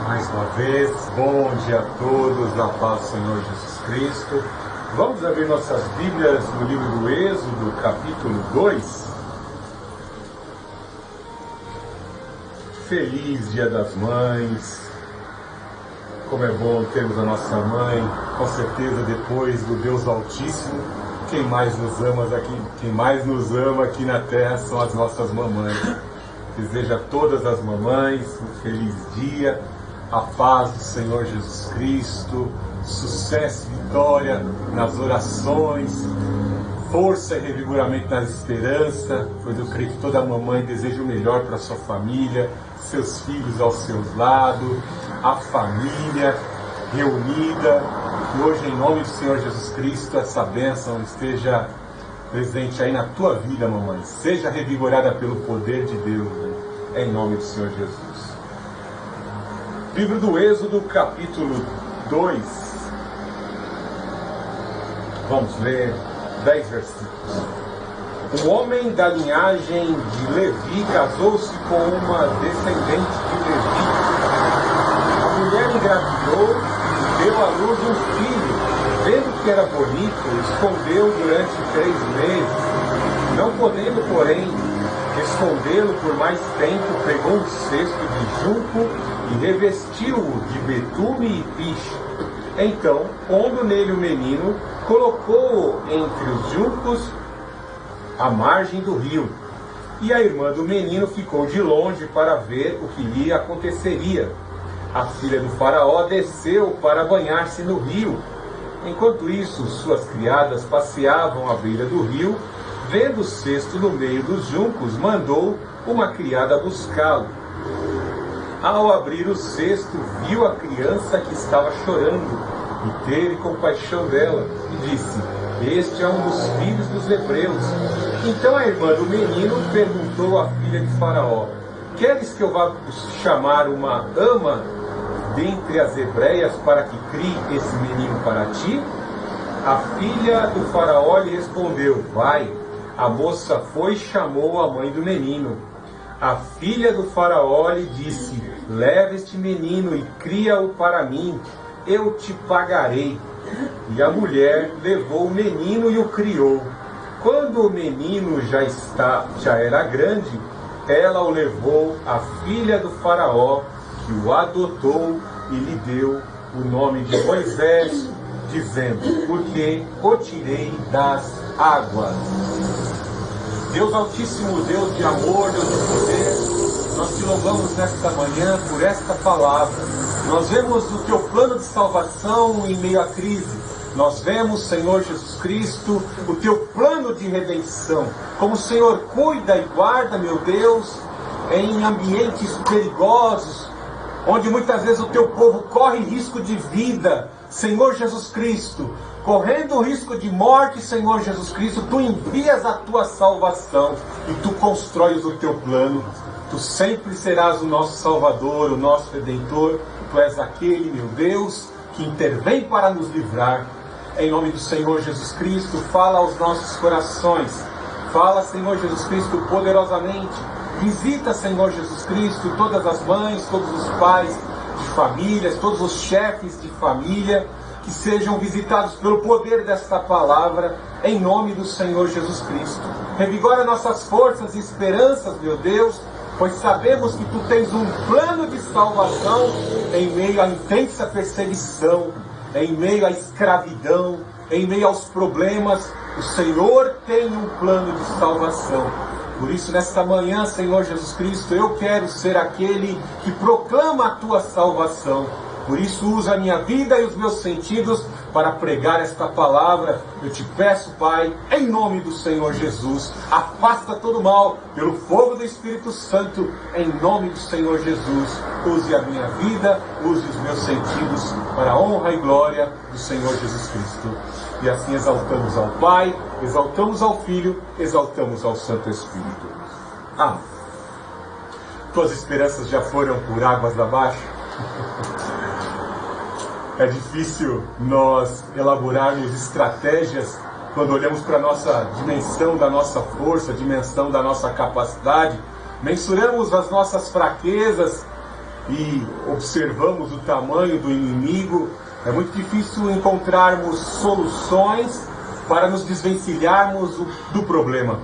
Mais uma vez, bom dia a todos, na paz do Senhor Jesus Cristo. Vamos abrir nossas Bíblias no livro do Êxodo, capítulo 2. Feliz Dia das Mães. Como é bom termos a nossa mãe, com certeza depois do Deus Altíssimo, quem mais nos ama aqui na terra são as nossas mamães. Desejo a todas as mamães um feliz dia, a paz do Senhor Jesus Cristo, sucesso e vitória nas orações, força e revigoramento na esperança, pois eu creio que toda mamãe deseja o melhor para a sua família, seus filhos ao seu lado, a família reunida. Que hoje, em nome do Senhor Jesus Cristo, essa bênção esteja presente aí na tua vida, mamãe. Seja revigorada pelo poder de Deus, né? Em nome do Senhor Jesus. Livro do Êxodo, capítulo 2. Vamos ler 10 versículos. Um homem da linhagem de Levi casou-se com uma descendente de Levi. A mulher engravidou e deu à luz um filho. Vendo que era bonito, escondeu durante 3 meses. Não podendo, porém, escondê-lo por mais tempo, pegou um cesto de junco e revestiu-o de betume e piche. Então, pondo nele o menino, colocou-o entre os juncos à margem do rio. E a irmã do menino ficou de longe para ver o que lhe aconteceria. A filha do faraó desceu para banhar-se no rio. Enquanto isso, suas criadas passeavam à beira do rio. Vendo o cesto no meio dos juncos, mandou uma criada buscá-lo. Ao abrir o cesto, viu a criança que estava chorando e teve compaixão dela e disse: "Este é um dos filhos dos hebreus." Então a irmã do menino perguntou à filha de Faraó: "Queres que eu vá chamar uma ama dentre as hebreias para que crie esse menino para ti?" A filha do Faraó lhe respondeu: "Vai." A moça foi e chamou a mãe do menino. A filha do Faraó lhe disse: "Leva este menino e cria-o para mim, eu te pagarei." E a mulher levou o menino e o criou. Quando o menino já era grande, ela o levou à filha do Faraó, que o adotou e lhe deu o nome de Moisés, dizendo: "Porque o tirei das águas." Deus Altíssimo, Deus de amor, Deus de poder, nós te louvamos nesta manhã por esta palavra. Nós vemos o teu plano de salvação em meio à crise. Nós vemos, Senhor Jesus Cristo, o teu plano de redenção. Como o Senhor cuida e guarda, meu Deus, em ambientes perigosos, onde muitas vezes o teu povo corre risco de vida. Senhor Jesus Cristo, correndo o risco de morte, Senhor Jesus Cristo, tu envias a tua salvação e tu constróis o teu plano. Tu sempre serás o nosso Salvador, o nosso Redentor. Tu és aquele, meu Deus, que intervém para nos livrar. Em nome do Senhor Jesus Cristo, fala aos nossos corações. Fala, Senhor Jesus Cristo, poderosamente. Visita, Senhor Jesus Cristo, todas as mães, todos os pais de famílias, todos os chefes de família, que sejam visitados pelo poder desta palavra, em nome do Senhor Jesus Cristo. Revigora nossas forças e esperanças, meu Deus, pois sabemos que tu tens um plano de salvação em meio à intensa perseguição, em meio à escravidão, em meio aos problemas. O Senhor tem um plano de salvação. Por isso, nesta manhã, Senhor Jesus Cristo, eu quero ser aquele que proclama a tua salvação. Por isso, usa a minha vida e os meus sentidos para pregar esta palavra. Eu te peço, Pai, em nome do Senhor Jesus, afasta todo mal pelo fogo do Espírito Santo, em nome do Senhor Jesus. Use a minha vida, use os meus sentidos para a honra e glória do Senhor Jesus Cristo. E assim exaltamos ao Pai, exaltamos ao Filho, exaltamos ao Santo Espírito. Amém. Tuas esperanças já foram por águas abaixo? É difícil nós elaborarmos estratégias quando olhamos para a nossa dimensão da nossa força, dimensão da nossa capacidade, mensuramos as nossas fraquezas e observamos o tamanho do inimigo, é muito difícil encontrarmos soluções para nos desvencilharmos do problema.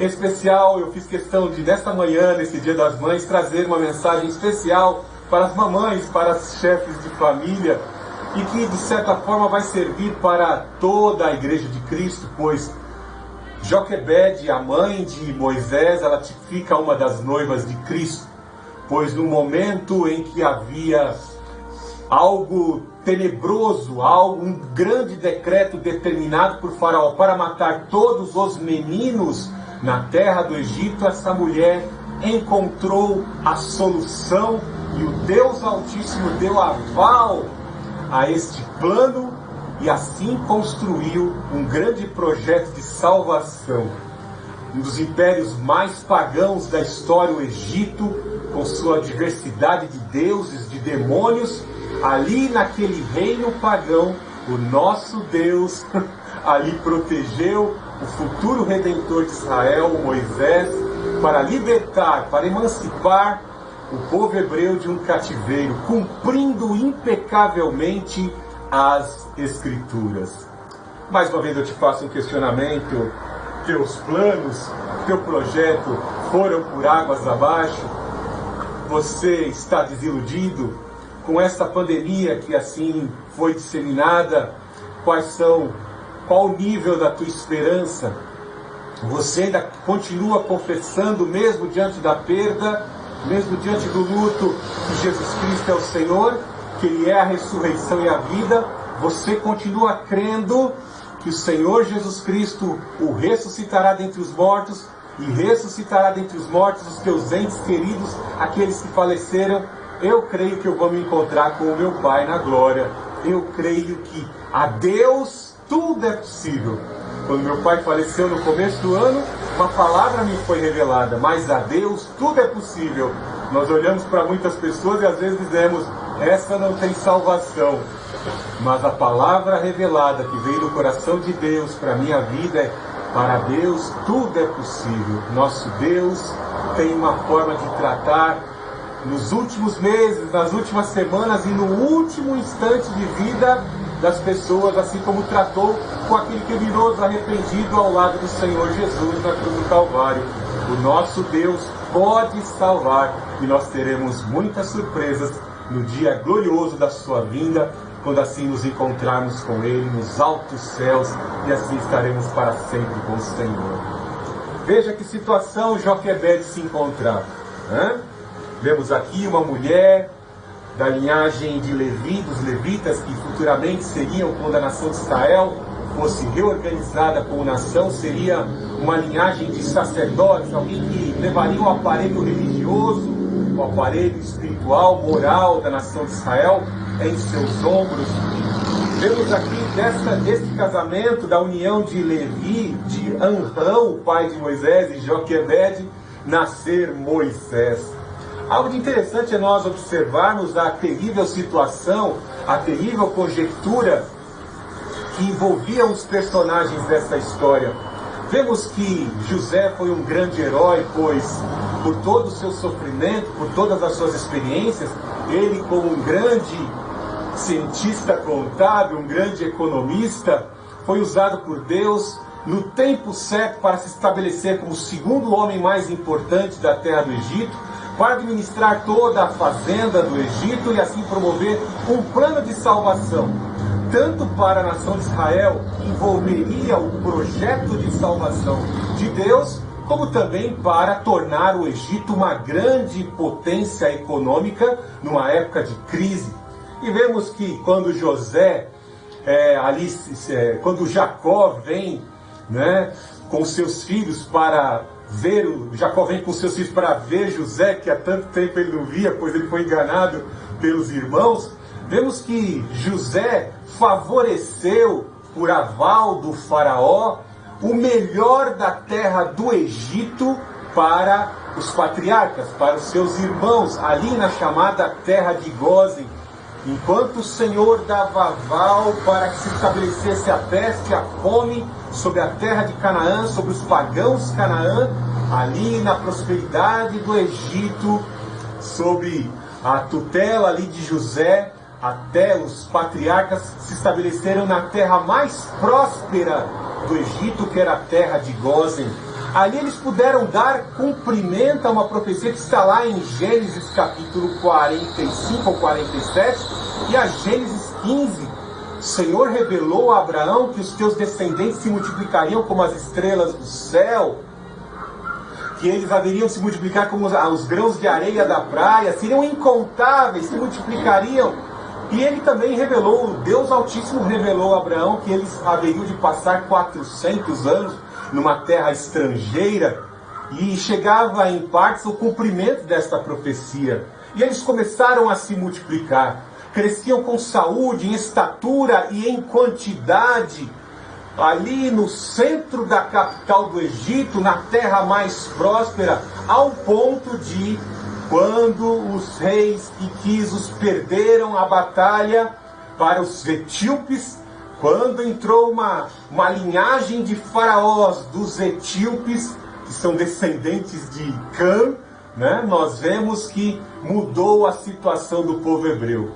Em especial, eu fiz questão de, nesta manhã, nesse Dia das Mães, trazer uma mensagem especial para as mamães, para as chefes de família, e que, de certa forma, vai servir para toda a Igreja de Cristo, pois Joquebede, a mãe de Moisés, ela tipifica uma das noivas de Cristo, pois no momento em que havia algo tenebroso, um grande decreto determinado por Faraó para matar todos os meninos na terra do Egito, essa mulher encontrou a solução e o Deus Altíssimo deu aval a este plano e assim construiu um grande projeto de salvação. Um dos impérios mais pagãos da história, o Egito, com sua diversidade de deuses, de demônios, ali naquele reino pagão, o nosso Deus ali protegeu o futuro Redentor de Israel, Moisés, para libertar, para emancipar o povo hebreu de um cativeiro, cumprindo impecavelmente as Escrituras. Mais uma vez eu te faço um questionamento: teus planos, teu projeto foram por águas abaixo? Você está desiludido com essa pandemia que assim foi disseminada? Qual o nível da tua esperança? Você ainda continua confessando, mesmo diante da perda, mesmo diante do luto, que Jesus Cristo é o Senhor, que Ele é a ressurreição e a vida? Você continua crendo que o Senhor Jesus Cristo o ressuscitará dentre os mortos e ressuscitará dentre os mortos os teus entes queridos, aqueles que faleceram? Eu creio que eu vou me encontrar com o meu Pai na glória. Eu creio que a Deus tudo é possível. Quando meu pai faleceu no começo do ano, uma palavra me foi revelada: mas a Deus tudo é possível. Nós olhamos para muitas pessoas e às vezes dizemos: essa não tem salvação. Mas a palavra revelada que veio do coração de Deus para a minha vida é: para Deus tudo é possível. Nosso Deus tem uma forma de tratar nos últimos meses, nas últimas semanas e no último instante de vida das pessoas, assim como tratou com aquele criminoso arrependido ao lado do Senhor Jesus na cruz do Calvário. O nosso Deus pode salvar e nós teremos muitas surpresas no dia glorioso da sua vinda, quando assim nos encontrarmos com Ele nos altos céus e assim estaremos para sempre com o Senhor. Veja que situação Joquebede se encontrava, né? Vemos aqui uma mulher da linhagem de Levi, dos levitas, que futuramente seriam, quando a nação de Israel fosse reorganizada como nação, seria uma linhagem de sacerdotes, alguém que levaria o aparelho religioso, o aparelho espiritual, moral da nação de Israel em seus ombros. Vemos aqui deste casamento, da união de Levi, de Anrão, o pai de Moisés, e Joquebede, nascer Moisés. Algo de interessante é nós observarmos a terrível situação, a terrível conjectura que envolvia os personagens dessa história. Vemos que José foi um grande herói, pois por todo o seu sofrimento, por todas as suas experiências, ele, como um grande cientista contábil, um grande economista, foi usado por Deus no tempo certo para se estabelecer como o segundo homem mais importante da terra do Egito, para administrar toda a fazenda do Egito e assim promover um plano de salvação, tanto para a nação de Israel, que envolveria o projeto de salvação de Deus, como também para tornar o Egito uma grande potência econômica numa época de crise. E vemos que quando quando Jacó vem, né, com seus filhos para Jacó vem com seus filhos para ver José, que há tanto tempo ele não via, pois ele foi enganado pelos irmãos. Vemos que José favoreceu, por aval do faraó, o melhor da terra do Egito para os patriarcas, para os seus irmãos, ali na chamada terra de Gósen. Enquanto o Senhor dava aval para que se estabelecesse a peste e a fome sobre a terra de Canaã, sobre os pagãos Canaã, ali na prosperidade do Egito, sobre a tutela ali de José, até os patriarcas se estabeleceram na terra mais próspera do Egito, que era a terra de Gósen. Ali eles puderam dar cumprimento a uma profecia que está lá em Gênesis capítulo 45 ou 47 e a Gênesis 15. O Senhor revelou a Abraão que os teus descendentes se multiplicariam como as estrelas do céu, que eles haveriam se multiplicar como os grãos de areia da praia, seriam incontáveis, se multiplicariam. E ele também revelou, o Deus Altíssimo revelou a Abraão que eles haveriam de passar 400 anos numa terra estrangeira, e chegava em partes o cumprimento desta profecia. E eles começaram a se multiplicar, cresciam com saúde, em estatura e em quantidade, ali no centro da capital do Egito, na terra mais próspera, ao ponto de, quando os reis Iquisos perderam a batalha para os etíopes, quando entrou uma linhagem de faraós dos etíopes, que são descendentes de Cã, né? Nós vemos que mudou a situação do povo hebreu.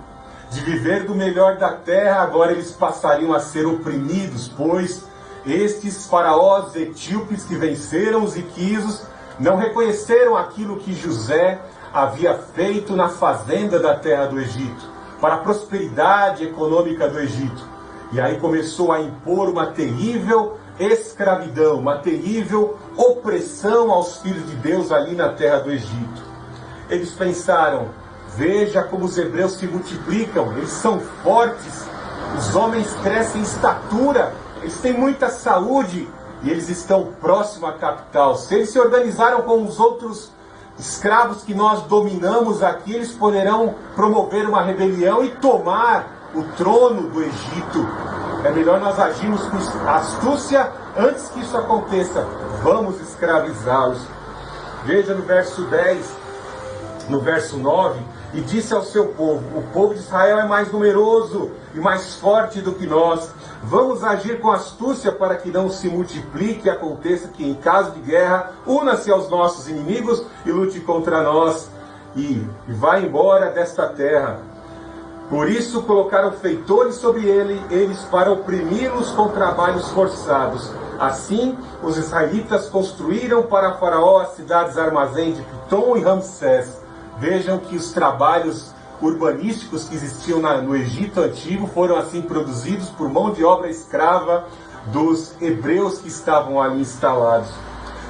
De viver do melhor da terra, agora eles passariam a ser oprimidos, pois estes faraós etíopes que venceram os Iquisos não reconheceram aquilo que José havia feito na fazenda da terra do Egito, para a prosperidade econômica do Egito. E aí começou a impor uma terrível escravidão, uma terrível opressão aos filhos de Deus ali na terra do Egito. Eles pensaram, veja como os hebreus se multiplicam, eles são fortes, os homens crescem em estatura, eles têm muita saúde e eles estão próximos à capital. Se eles se organizaram com os outros escravos que nós dominamos aqui, eles poderão promover uma rebelião e tomar o trono do Egito. É melhor nós agirmos com astúcia antes que isso aconteça. Vamos escravizá-los. Veja no verso 10, no verso 9, e disse ao seu povo, o povo de Israel é mais numeroso e mais forte do que nós. Vamos agir com astúcia para que não se multiplique e aconteça que em caso de guerra una-se aos nossos inimigos e lute contra nós e vá embora desta terra. Por isso colocaram feitores sobre eles para oprimi-los com trabalhos forçados. Assim, os israelitas construíram para Faraó as cidades armazém de Pitom e Ramsés. Vejam que os trabalhos urbanísticos que existiam no Egito Antigo foram assim produzidos por mão de obra escrava dos hebreus que estavam ali instalados.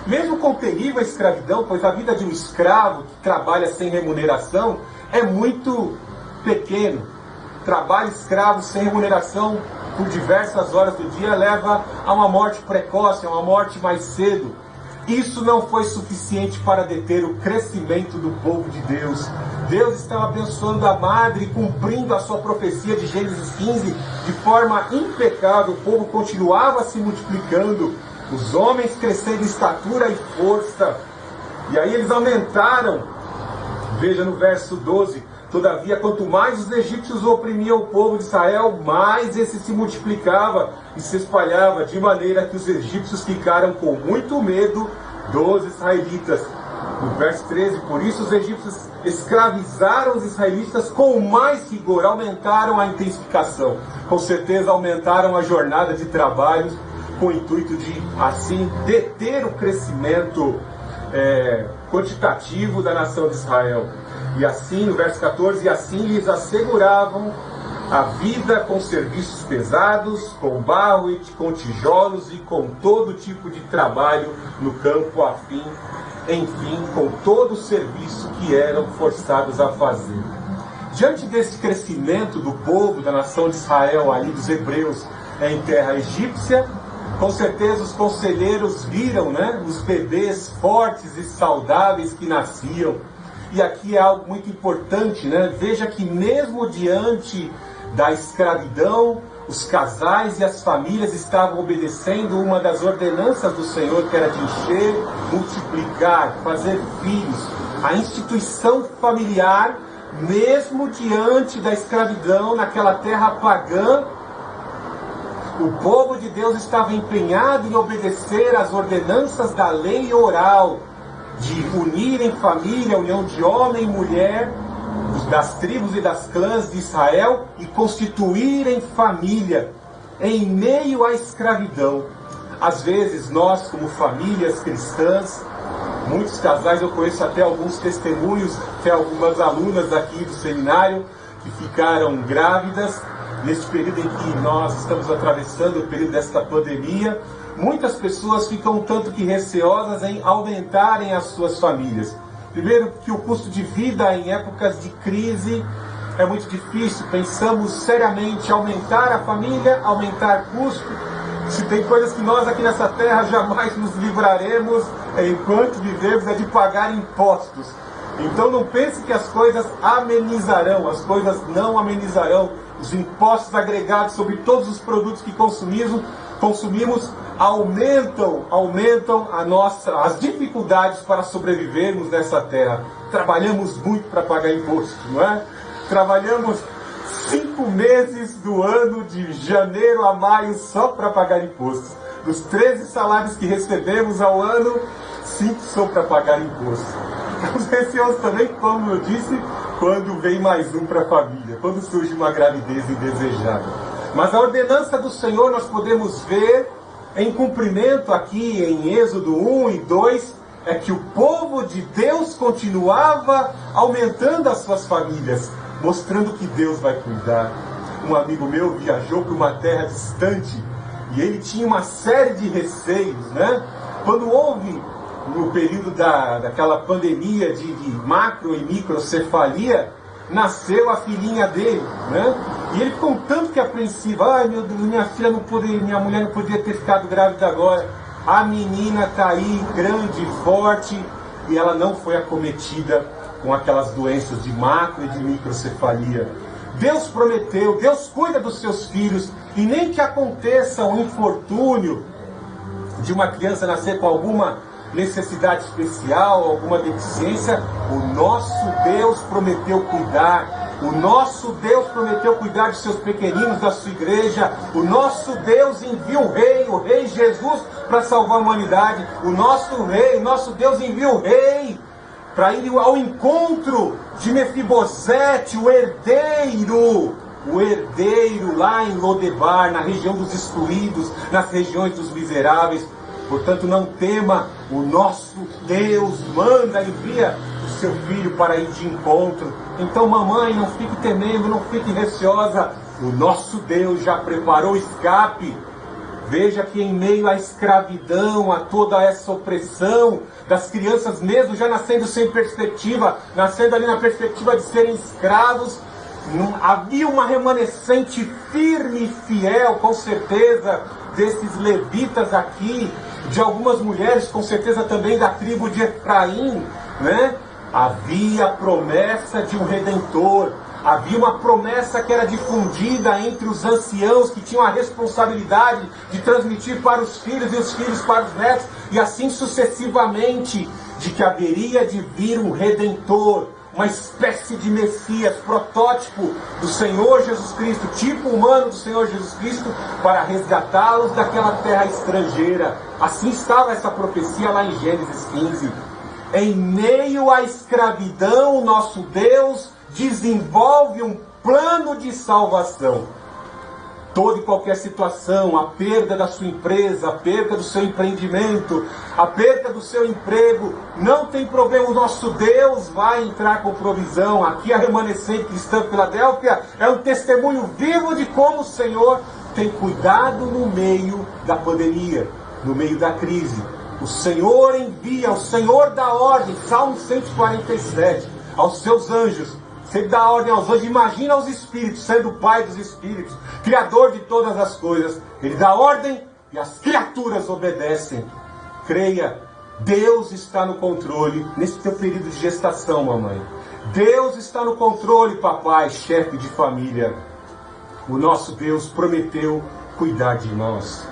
Mesmo com terrível escravidão, pois a vida de um escravo que trabalha sem remuneração é muito pequeno. Trabalho escravo sem remuneração por diversas horas do dia leva a uma morte precoce, a uma morte mais cedo. Isso não foi suficiente para deter o crescimento do povo de Deus. Deus estava abençoando a madre, cumprindo a sua profecia de Gênesis 15 de forma impecável. O povo continuava se multiplicando, os homens crescendo em estatura e força. E aí eles aumentaram. Veja no verso 12. Todavia, quanto mais os egípcios oprimiam o povo de Israel, mais esse se multiplicava e se espalhava, de maneira que os egípcios ficaram com muito medo dos israelitas. No verso 13, por isso os egípcios escravizaram os israelitas com mais rigor, aumentaram a intensificação. Com certeza aumentaram a jornada de trabalho com o intuito de, assim, deter o crescimento quantitativo da nação de Israel. E assim, no verso 14, e assim lhes asseguravam a vida com serviços pesados, com barro e com tijolos e com todo tipo de trabalho no campo, enfim, com todo o serviço que eram forçados a fazer. Diante desse crescimento do povo, da nação de Israel, ali dos hebreus em terra egípcia, com certeza os conselheiros viram, os bebês fortes e saudáveis que nasciam. E aqui é algo muito importante, Veja que mesmo diante da escravidão, os casais e as famílias estavam obedecendo uma das ordenanças do Senhor, que era de encher, multiplicar, fazer filhos. A instituição familiar, mesmo diante da escravidão naquela terra pagã, o povo de Deus estava empenhado em obedecer às ordenanças da lei oral, de unir em família, a união de homem e mulher, das tribos e das clãs de Israel e constituírem família em meio à escravidão. Às vezes nós, como famílias cristãs, muitos casais, eu conheço até alguns testemunhos, até algumas alunas aqui do seminário que ficaram grávidas nesse período em que nós estamos atravessando, o período desta pandemia. Muitas pessoas ficam um tanto que receosas em aumentarem as suas famílias. Primeiro, que o custo de vida em épocas de crise é muito difícil. Pensamos seriamente em aumentar a família, aumentar custo. Se tem coisas que nós aqui nessa terra jamais nos livraremos enquanto vivemos, é de pagar impostos. Então não pense que as coisas amenizarão, as coisas não amenizarão. Os impostos agregados sobre todos os produtos que consumimos aumentam as dificuldades para sobrevivermos nessa terra. Trabalhamos muito para pagar imposto, não é? Trabalhamos 5 meses do ano, de janeiro a maio, só para pagar impostos. Dos 13 salários que recebemos ao ano, 5 são para pagar imposto. Estamos receosos também, como eu disse, quando vem mais um para a família, quando surge uma gravidez indesejada. Mas a ordenança do Senhor nós podemos ver em cumprimento aqui em Êxodo 1 e 2, é que o povo de Deus continuava aumentando as suas famílias, mostrando que Deus vai cuidar. Um amigo meu viajou para uma terra distante e ele tinha uma série de receios, né? Quando houve, no período daquela pandemia de macro e microcefalia, nasceu a filhinha dele, né? E ele ficou tanto que apreensivo. Ai meu Deus, minha mulher não podia ter ficado grávida agora. A menina está aí, grande, forte, e ela não foi acometida com aquelas doenças de macro e de microcefalia. Deus prometeu, Deus cuida dos seus filhos, e nem que aconteça um infortúnio de uma criança nascer com alguma necessidade especial, alguma deficiência, o nosso Deus prometeu cuidar. O nosso Deus prometeu cuidar de seus pequeninos, da sua igreja. O nosso Deus envia o Rei Jesus, para salvar a humanidade. O nosso Deus envia o Rei para ir ao encontro de Mefibosete, o herdeiro lá em Lodebar, na região dos excluídos, nas regiões dos miseráveis. Portanto, não tema, o nosso Deus envia o seu filho para ir de encontro. Então, mamãe, não fique temendo, não fique receosa. O nosso Deus já preparou escape. Veja que em meio à escravidão, a toda essa opressão das crianças mesmo já nascendo sem perspectiva, nascendo ali na perspectiva de serem escravos, havia uma remanescente firme e fiel, com certeza, desses levitas aqui, de algumas mulheres, com certeza também da tribo de Efraim, né? Havia a promessa de um Redentor, havia uma promessa que era difundida entre os anciãos que tinham a responsabilidade de transmitir para os filhos e os filhos para os netos, e assim sucessivamente, de que haveria de vir um Redentor, uma espécie de Messias, protótipo do Senhor Jesus Cristo, tipo humano do Senhor Jesus Cristo, para resgatá-los daquela terra estrangeira. Assim estava essa profecia lá em Gênesis 15. Em meio à escravidão, nosso Deus desenvolve um plano de salvação. Toda e qualquer situação, a perda da sua empresa, a perda do seu empreendimento, a perda do seu emprego, não tem problema, o nosso Deus vai entrar com provisão. Aqui a remanescente cristã Filadélfia é um testemunho vivo de como o Senhor tem cuidado no meio da pandemia, no meio da crise. O Senhor envia, o Senhor dá ordem, Salmo 147, aos seus anjos. Você dá ordem aos anjos, imagina os espíritos, sendo o Pai dos espíritos, Criador de todas as coisas. Ele dá ordem e as criaturas obedecem. Creia, Deus está no controle nesse teu período de gestação, mamãe. Deus está no controle, papai, chefe de família. O nosso Deus prometeu cuidar de nós.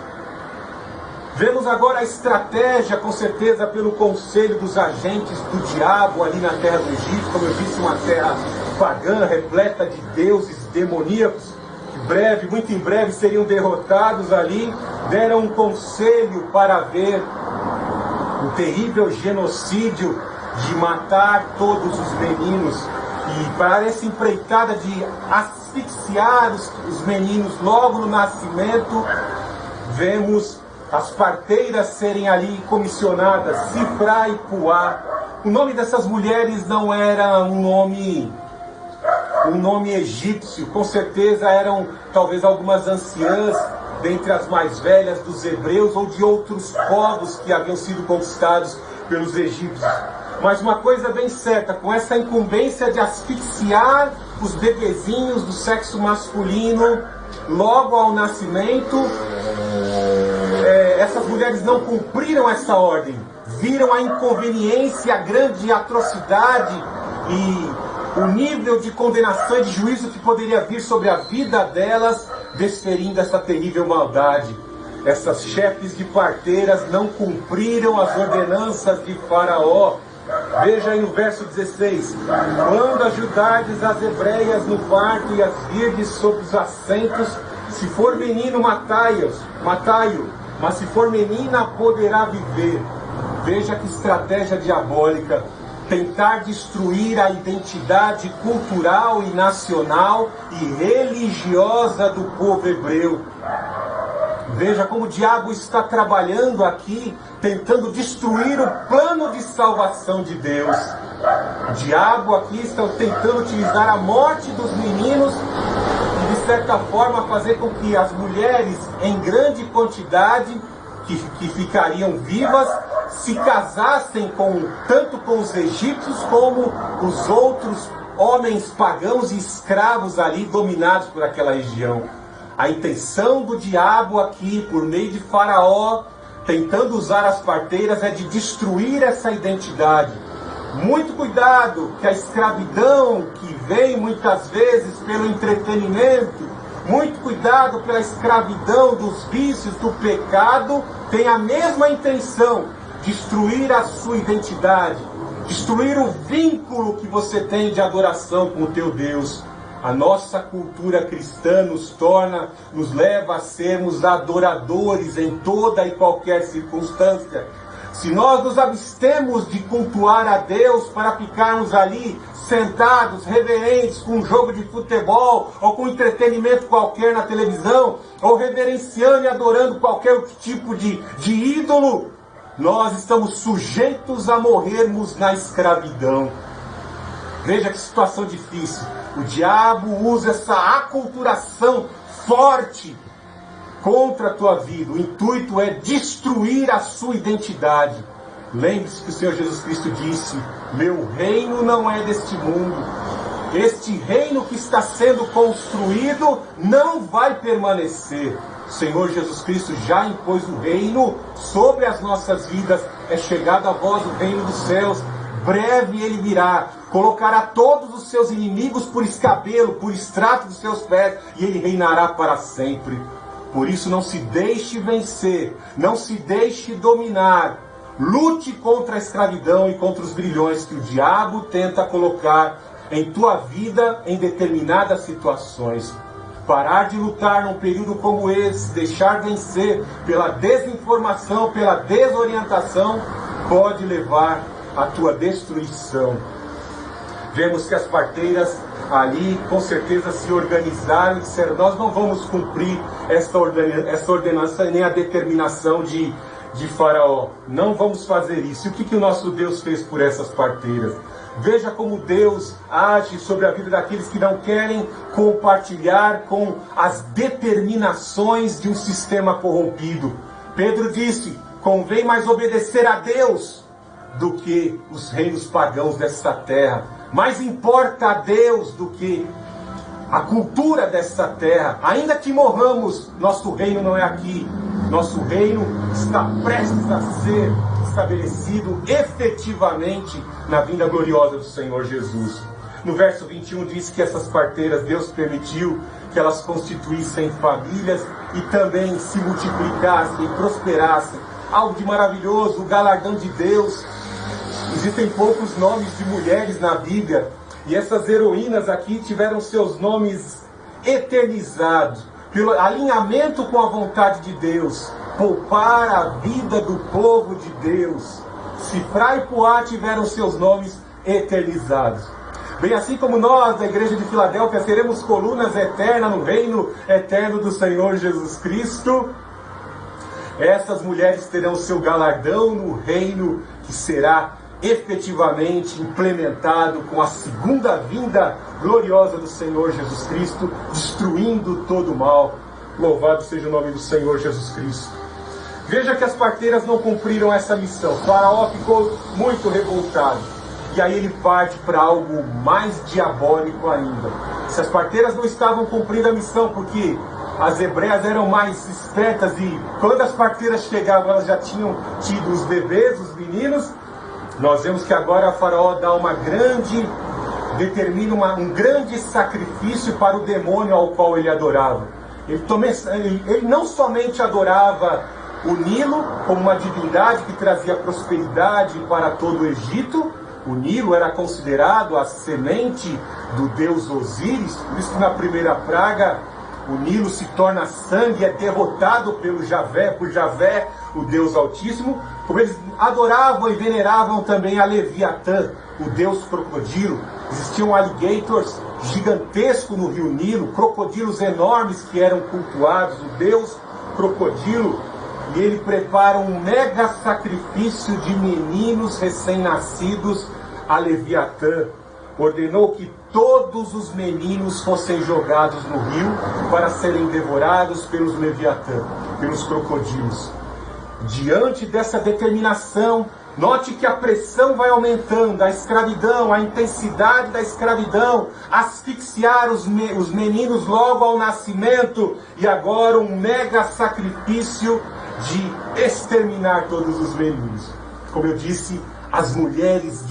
Vemos agora a estratégia, com certeza, pelo conselho dos agentes do diabo ali na terra do Egito. Como eu disse, uma terra pagã, repleta de deuses demoníacos, que muito em breve seriam derrotados ali. Deram um conselho para ver o terrível genocídio de matar todos os meninos. E para essa empreitada de asfixiar os meninos logo no nascimento, vemos as parteiras serem ali comissionadas, Sifra e Puá. O nome dessas mulheres não era um nome egípcio, com certeza eram talvez algumas anciãs, dentre as mais velhas dos hebreus ou de outros povos que haviam sido conquistados pelos egípcios. Mas uma coisa bem certa, com essa incumbência de asfixiar os bebezinhos do sexo masculino logo ao nascimento, essas mulheres não cumpriram essa ordem, viram a inconveniência, a grande atrocidade e o nível de condenação e de juízo que poderia vir sobre a vida delas, desferindo essa terrível maldade. Essas chefes de parteiras não cumpriram as ordenanças de Faraó. Veja aí no verso 16: quando ajudardes as hebreias no parto e as virdes sobre os assentos, se for menino, matai-o, mas se for menina, poderá viver. Veja que estratégia diabólica, tentar destruir a identidade cultural e nacional e religiosa do povo hebreu. Veja como o diabo está trabalhando aqui, tentando destruir o plano de salvação de Deus. O diabo aqui está tentando utilizar a morte dos meninos e, de certa forma, fazer com que as mulheres, em grande quantidade, que ficariam vivas, se casassem tanto com os egípcios como os outros homens pagãos e escravos ali dominados por aquela região. A intenção do diabo aqui, por meio de Faraó, tentando usar as parteiras, é de destruir essa identidade. Muito cuidado, que a escravidão que vem muitas vezes pelo entretenimento, muito cuidado pela escravidão dos vícios, do pecado, tem a mesma intenção, destruir a sua identidade, destruir o vínculo que você tem de adoração com o teu Deus. A nossa cultura cristã nos leva a sermos adoradores em toda e qualquer circunstância. Se nós nos abstemos de cultuar a Deus para ficarmos ali sentados, reverentes, com um jogo de futebol ou com entretenimento qualquer na televisão, ou reverenciando e adorando qualquer tipo de ídolo, nós estamos sujeitos a morrermos na escravidão. Veja que situação difícil. O diabo usa essa aculturação forte contra a tua vida. O intuito é destruir a sua identidade. Lembre-se que o Senhor Jesus Cristo disse: meu reino não é deste mundo. Este reino que está sendo construído não vai permanecer. O Senhor Jesus Cristo já impôs o reino sobre as nossas vidas. É chegado a vós o reino dos céus. Breve ele virá, colocará todos os seus inimigos por escabelo, por estrato dos seus pés, e ele reinará para sempre. Por isso não se deixe vencer, não se deixe dominar. Lute contra a escravidão e contra os grilhões que o diabo tenta colocar em tua vida em determinadas situações. Parar de lutar num período como esse, deixar vencer pela desinformação, pela desorientação, pode levar a tua destruição. Vemos que as parteiras ali com certeza se organizaram e disseram: nós não vamos cumprir essa ordenança nem a determinação de Faraó, não vamos fazer isso. E o que o nosso Deus fez por essas parteiras? Veja como Deus age sobre a vida daqueles que não querem compartilhar com as determinações de um sistema corrompido. Pedro disse: convém mais obedecer a Deus do que os reinos pagãos desta terra. Mais importa a Deus do que a cultura desta terra. Ainda que morramos, nosso reino não é aqui. Nosso reino está prestes a ser estabelecido efetivamente na vinda gloriosa do Senhor Jesus. No verso 21 diz que essas parteiras, Deus permitiu que elas constituíssem famílias e também se multiplicassem, prosperassem. Algo de maravilhoso, o galardão de Deus. Existem poucos nomes de mulheres na Bíblia, e essas heroínas aqui tiveram seus nomes eternizados, pelo alinhamento com a vontade de Deus, poupar a vida do povo de Deus. Sifra e Puá tiveram seus nomes eternizados. Bem assim como nós, da igreja de Filadélfia, seremos colunas eternas no reino eterno do Senhor Jesus Cristo, essas mulheres terão seu galardão no reino que será efetivamente implementado com a segunda vinda gloriosa do Senhor Jesus Cristo, destruindo todo o mal. Louvado seja o nome do Senhor Jesus Cristo. Veja que as parteiras não cumpriram essa missão. O faraó ficou muito revoltado. E aí ele parte para algo mais diabólico ainda. Se as parteiras não estavam cumprindo a missão, porque as hebreias eram mais espertas e quando as parteiras chegavam, elas já tinham tido os bebês, os meninos. Nós vemos que agora o faraó dá determina um grande sacrifício para o demônio ao qual ele adorava. Ele não somente adorava o Nilo como uma divindade que trazia prosperidade para todo o Egito. O Nilo era considerado a semente do deus Osíris, por isso que na primeira praga o Nilo se torna sangue e é derrotado por Javé, o Deus Altíssimo. Como eles adoravam e veneravam também a Leviatã, o Deus crocodilo. Existiam alligators gigantescos no rio Nilo, crocodilos enormes que eram cultuados, o Deus crocodilo. E ele prepara um mega sacrifício de meninos recém-nascidos a Leviatã. Ordenou que todos os meninos fossem jogados no rio para serem devorados pelos Leviatã, pelos crocodilos. Diante dessa determinação, note que a pressão vai aumentando, a escravidão, a intensidade da escravidão, asfixiar os meninos logo ao nascimento, e agora um mega sacrifício de exterminar todos os meninos. Como eu disse, as mulheres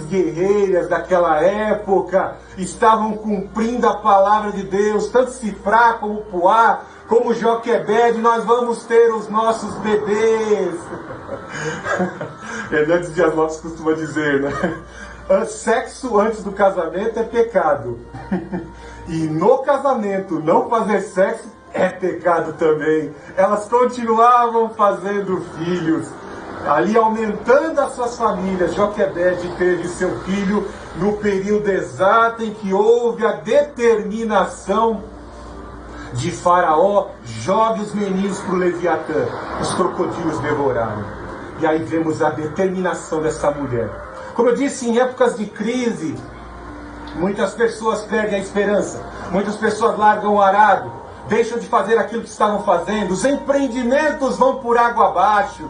guerreiras daquela época estavam cumprindo a palavra de Deus, tanto Sifrá como Puá, como Joquebede, nós vamos ter os nossos bebês. Hernandes Dias Lopes costuma dizer, né? Sexo antes do casamento é pecado. E no casamento não fazer sexo é pecado também. Elas continuavam fazendo filhos, ali aumentando as suas famílias. Joquebede teve seu filho no período exato em que houve a determinação de Faraó: jogue os meninos para o Leviatã, os crocodilos devoraram. E aí vemos a determinação dessa mulher. Como eu disse, em épocas de crise, muitas pessoas perdem a esperança, muitas pessoas largam o arado, deixam de fazer aquilo que estavam fazendo, os empreendimentos vão por água abaixo.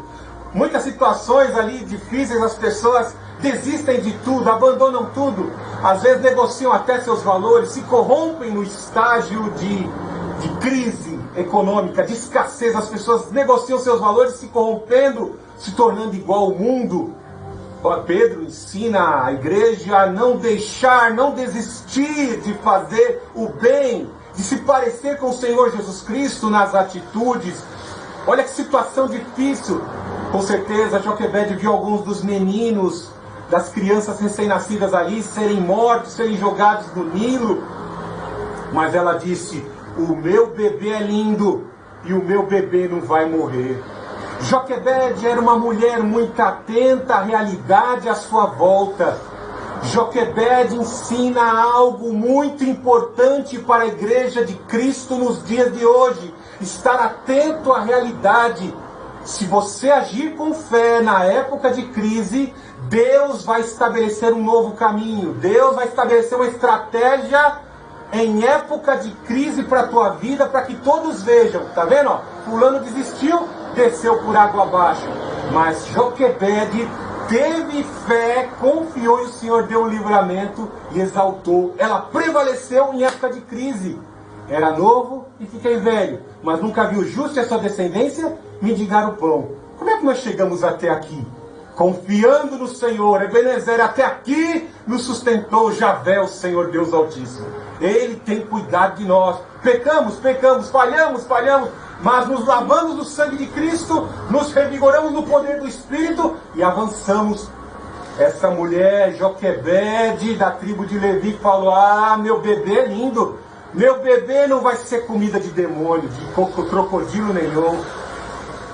Muitas situações ali difíceis, as pessoas desistem de tudo, abandonam tudo, às vezes negociam até seus valores, se corrompem no estágio de crise econômica, de escassez. As pessoas negociam seus valores, se corrompendo, se tornando igual ao mundo. Pedro ensina a igreja a não deixar, não desistir de fazer o bem, de se parecer com o Senhor Jesus Cristo nas atitudes. Olha que situação difícil. Com certeza Joquebede viu alguns dos meninos, das crianças recém-nascidas ali, serem mortos, serem jogados no Nilo. Mas ela disse: o meu bebê é lindo e o meu bebê não vai morrer. Joquebede era uma mulher muito atenta à realidade à sua volta. Joquebede ensina algo muito importante para a igreja de Cristo nos dias de hoje: estar atento à realidade. Se você agir com fé na época de crise, Deus vai estabelecer um novo caminho. Deus vai estabelecer uma estratégia em época de crise para a tua vida, para que todos vejam. Tá vendo? Ó, fulano desistiu, desceu por água abaixo. Mas Joquebede teve fé, confiou e o Senhor deu o livramento e exaltou. Ela prevaleceu em época de crise. Era novo e fiquei velho, mas nunca viu justo e a sua descendência mendigar o pão. Como é que nós chegamos até aqui? Confiando no Senhor. Ebenezer, até aqui nos sustentou Javé, o Senhor Deus Altíssimo. Ele tem cuidado de nós. Pecamos, falhamos, mas nos lavamos do sangue de Cristo, nos revigoramos no poder do Espírito e avançamos. Essa mulher, Joquebede, da tribo de Levi, falou: ah, meu bebê é lindo, meu bebê não vai ser comida de demônio, de crocodilo nenhum.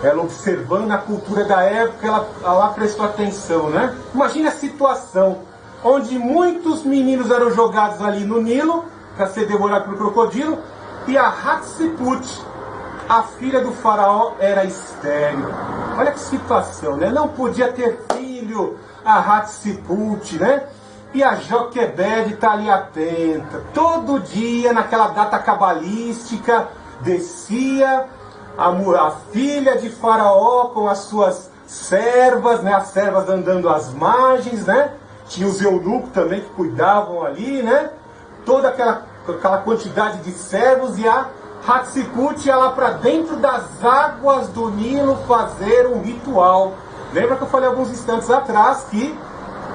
ela observando a cultura da época, ela prestou atenção, né? Imagina a situação onde muitos meninos eram jogados ali no Nilo para ser devorado pelo crocodilo, e a Hatshepsut, a filha do faraó, era estéril. Olha que situação, né? Não podia ter filho, a Hatshepsut, né? E a Joquebede está ali atenta. Todo dia, naquela data cabalística, descia a filha de faraó com as suas servas, né? As servas andando às margens, né? Tinha os eunucos também que cuidavam ali, né? Toda aquela quantidade de servos, e a Hatshepsut ia lá para dentro das águas do Nilo fazer um ritual. Lembra que eu falei alguns instantes atrás que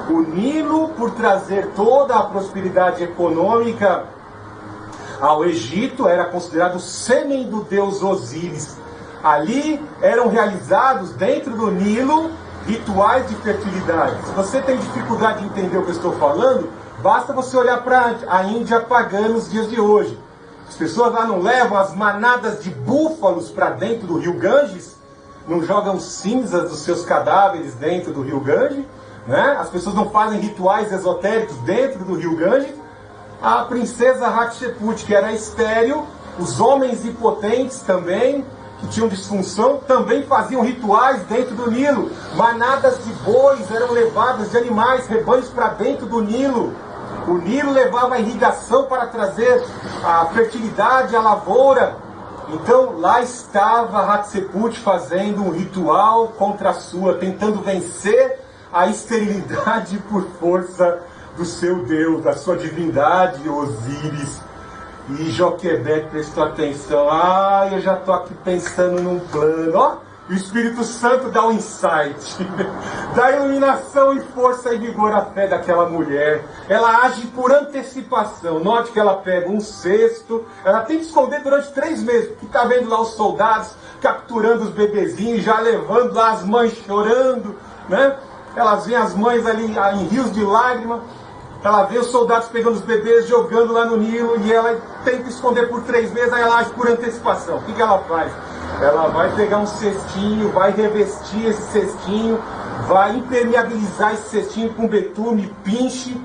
o Nilo, por trazer toda a prosperidade econômica ao Egito, era considerado o sêmen do deus Osíris. Ali eram realizados, dentro do Nilo, rituais de fertilidade. Se você tem dificuldade de entender o que eu estou falando, basta você olhar para a Índia pagã nos dias de hoje. As pessoas lá não levam as manadas de búfalos para dentro do rio Ganges, não jogam cinzas dos seus cadáveres dentro do rio Ganges, né? As pessoas não fazem rituais esotéricos dentro do rio Ganges. A princesa Hatshepsut, que era estéril, os homens impotentes também, que tinham disfunção, também faziam rituais dentro do Nilo. Manadas de bois eram levadas, de animais, rebanhos para dentro do Nilo. O Nilo levava a irrigação para trazer a fertilidade, a lavoura. Então lá estava Hatshepsut fazendo um ritual contra a sua, tentando vencer a esterilidade por força do seu Deus, da sua divindade, Osíris. E Joquebede prestou atenção. Eu já estou aqui pensando num plano. Ó, e o Espírito Santo dá um insight, dá iluminação e força e vigor à fé daquela mulher. Ela age por antecipação. Note que ela pega um cesto, ela tem que esconder durante 3 meses, porque está vendo lá os soldados capturando os bebezinhos, já levando lá as mães chorando, né? Elas veem as mães ali em rios de lágrimas. Ela vê os soldados pegando os bebês, jogando lá no Nilo, e ela tem que esconder por 3 meses, aí ela age por antecipação. O que ela faz? Ela vai pegar um cestinho, vai revestir esse cestinho, vai impermeabilizar esse cestinho com betume, pinche,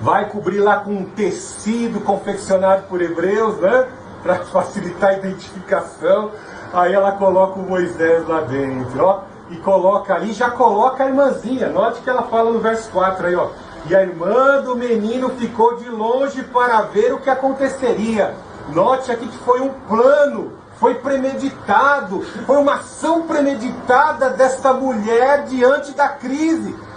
vai cobrir lá com um tecido confeccionado por hebreus, né? Para facilitar a identificação. Aí ela coloca o Moisés lá dentro, ó, e coloca ali, já coloca a irmãzinha. Note que ela fala no verso 4 aí, ó. E a irmã do menino ficou de longe para ver o que aconteceria. Note aqui que foi um plano, foi premeditado, foi uma ação premeditada desta mulher diante da crise.